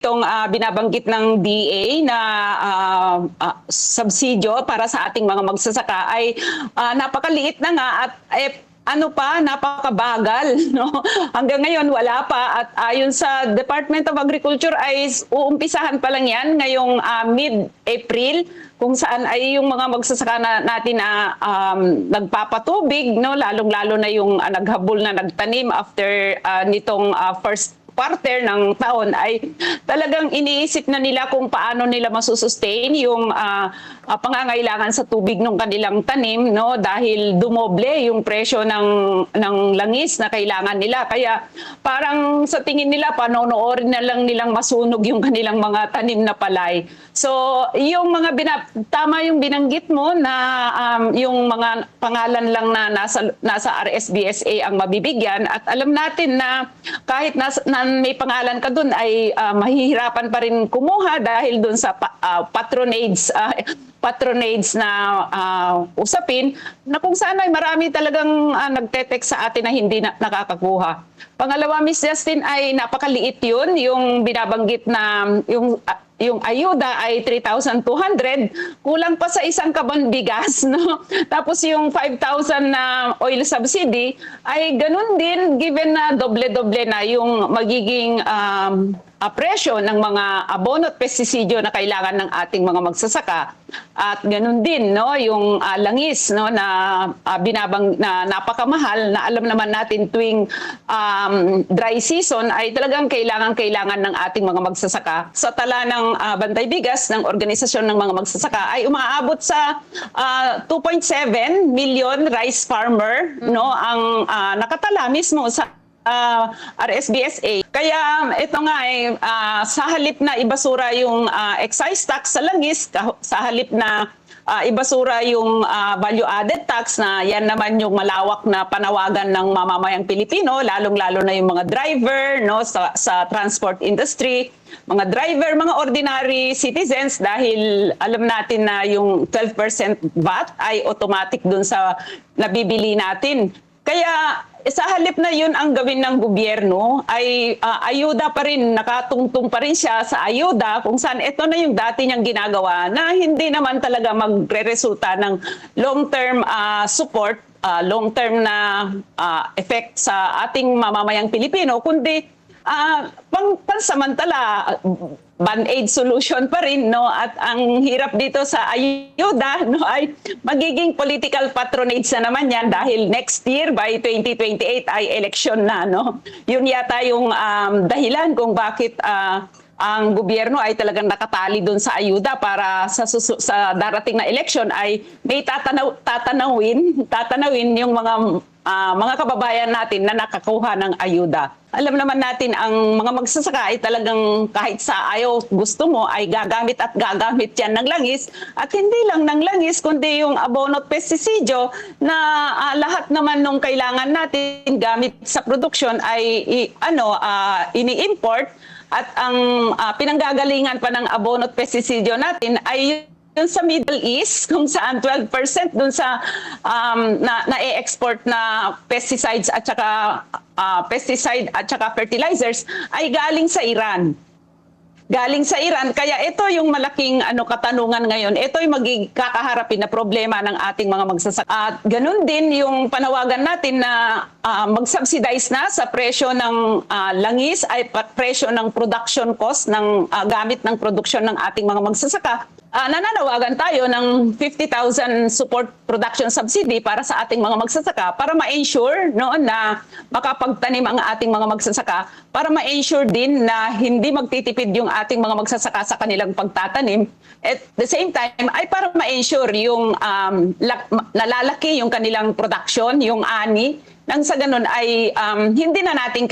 itong binabanggit ng DA na subsidyo para sa ating mga magsasaka ay napakaliit na nga at napakabagal, no? Hanggang ngayon wala pa at ayon sa Department of Agriculture ay uumpisahan pa lang yan ngayong mid-April kung saan ay yung mga magsasaka natin na nagpapatubig, no? Lalong-lalo na yung naghabol na nagtanim after nitong first quarter ng taon ay talagang iniisip na nila kung paano nila masusustain yung pangangailangan sa tubig ng kanilang tanim, no, dahil dumoble yung presyo ng langis na kailangan nila. Kaya parang sa tingin nila panonoorin na lang nilang masunog yung kanilang mga tanim na palay. So yung mga tama yung binanggit mo na yung mga pangalan lang na nasa RSBSA ang mabibigyan at alam natin na kahit na may pangalan ka dun ay mahihirapan pa rin kumuha dahil dun sa patronage na usapin na kung saan ay marami talagang nagte-text sa atin na hindi nakakakuha. Pangalawa, Miss Justin, ay napakaliit yun, yung binabanggit na yung ayuda ay 3,200, kulang pa sa isang kaban bigas, no? Tapos yung 5,000 na oil subsidy ay ganun din, given na doble-doble na yung magiging presyo ng mga abono at pestisidyo na kailangan ng ating mga magsasaka. At ganun din, no, yung langis, no, na na napakamahal, na alam naman natin tuwing dry season ay talagang kailangan ng ating mga magsasaka. Sa tala ng Bantay Bigas ng Organisasyon ng mga Magsasaka ay umaabot sa 2.7 million rice farmer, no, ang nakatala mismo sa RSBSA. Kaya ito nga sa halip na ibasura yung excise tax sa langis, sa halip na ibasura yung value added tax na yan naman yung malawak na panawagan ng mamamayang Pilipino, lalong-lalo na yung mga driver, no, sa transport industry, mga driver, mga ordinary citizens, dahil alam natin na yung 12% VAT ay automatic dun sa nabibili natin. Kaya sa halip na yun ang gawin ng gobyerno ay ayuda pa rin, nakatungtong pa rin siya sa ayuda kung saan ito na yung dati niyang ginagawa na hindi naman talaga magre-resulta ng long-term support, long-term na effect sa ating mamamayang Pilipino, kundi pansamantala, band-aid solution pa rin, no? At ang hirap dito sa ayuda, no, ay magiging political patronage na naman yan dahil next year by 2028 ay election na, no? Yun yata yung dahilan kung bakit ang gobyerno ay talagang nakatali doon sa ayuda para sa darating na election ay may tatanawin yung mga kababayan natin na nakakuha ng ayuda. Alam naman natin ang mga magsasaka ay talagang kahit sa ayaw gusto mo ay gagamit at gagamit yan ng langis, at hindi lang ng langis kundi yung abono at pestisidyo na lahat naman nung kailangan natin gamit sa produksyon ay ini-import, at ang pinanggagalingan pa ng abono at pestisidyo natin ay dun sa Middle East, kung saan 12% dun sa na-export na pesticides at saka fertilizers ay galing sa Iran. Kaya ito yung malaking katanungan ngayon. Ito yung magkakaharapin na problema ng ating mga magsasaka. At ganun din yung panawagan natin na mag-subsidize na sa presyo ng langis ay presyo ng production cost ng gamit ng produksyon ng ating mga magsasaka. Nananawagan tayo ng 50,000 support production subsidy para sa ating mga magsasaka para ma-ensure, no, na makapagtanim ang ating mga magsasaka, para ma-ensure din na hindi magtitipid yung ating mga magsasaka sa kanilang pagtatanim. At the same time ay para ma-ensure yung nalalaki yung kanilang production, yung ani, nang sa ganun ay hindi na natin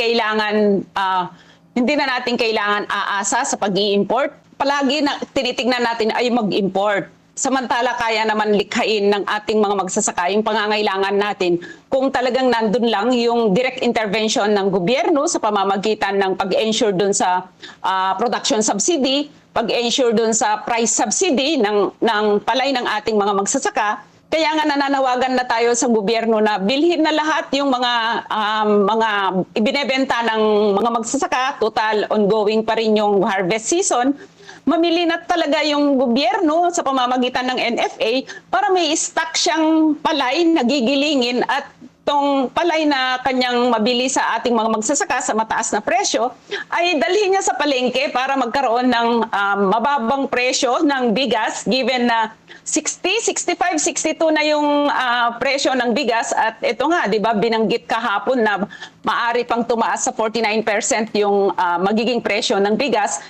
kailangan aasa sa pag-i-import. Palagi na tinitingnan natin ay mag-import. Samantala kaya naman likhain ng ating mga magsasaka yung pangangailangan natin kung talagang nandun lang yung direct intervention ng gobyerno sa pamamagitan ng pag-ensure dun sa production subsidy, pag-ensure dun sa price subsidy ng palay ng ating mga magsasaka, Kaya nga nananawagan na tayo sa gobyerno na bilhin na lahat yung mga ibinebenta ng mga magsasaka. Total, ongoing pa rin yung harvest season. Mamili na talaga yung gobyerno sa pamamagitan ng NFA para may stock siyang palay na gigilingin at tong palay na kanyang mabili sa ating mga magsasaka sa mataas na presyo ay dalhin niya sa palengke para magkaroon ng mababang presyo ng bigas given na 60, 65, 62 na yung presyo ng bigas at ito nga, 'di ba, binanggit kahapon na maari pang tumaas sa 49% yung magiging presyo ng bigas.